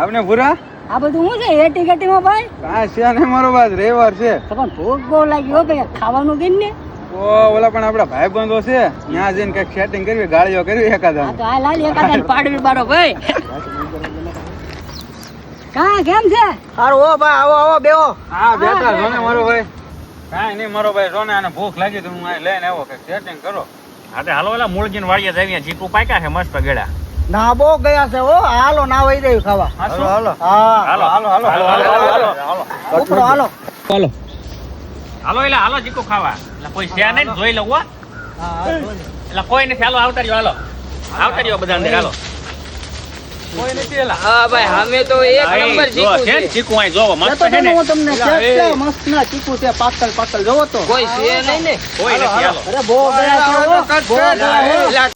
આપને ભૂરા આ બધું શું છે એટી ગટીમાં ભાઈ? કાંઈ છે નહીં મારો બાદ રવિવાર છે. તો પણ ભૂખ બહુ લાગી હો ભાઈ, ખાવાનું દે ને. ઓલા પણ આપડા ભાઈબંધો છે ત્યાં જઈને કઈક સેટિંગ કરવી, ગાળીઓ કરવી એકાદા. હા તો આ લાલ એકાદા પાડવી બારો ભાઈ. કા કેમ છે? સારું હો ભાઈ, આવો આવો બેહો. હા બેઠા છો ને મારો ભાઈ. કાંઈ નહીં મારો ભાઈ, જો ને આને ભૂખ લાગી તો હું અહીં લઈને આવો, કઈક સેટિંગ કરો. હા તે હાલો એલા મૂળજીને વાળીએ જાવીએ, ચીકુ પાક્યા છે મસ્ત ગળા. ના બહુ ગયા છે હો, હાલો ના વઈ રહ્યું ખાવા. હાલો હાલો હા હાલો હાલો હાલો હાલો હાલો ઉપરો હાલો. હાલો. હાલો એલા હાલો ચીકુ ખાવા. એટલે કોઈ છે નહીં ને જોઈ લઉં હો. એટલે કોઈ નથી, હાલો આવતા રહ્યો, હાલો આવતા રહ્યો બધા અંદર, હાલો. કોઈ નથી એલા. હા ભાઈ, અમે તો એક નંબર જો છે ને ચીકુ અહીં જોવો મસ્ત છે ને. હું તમને કેટલા મસ્ત ના ચીકુ છે, પાતળ પાતળ જોવો તો. કોઈ છે નહીં ને. કોઈ નથી, હાલો. અરે બહુ ગયા છે હો, બહુ ગયા છે.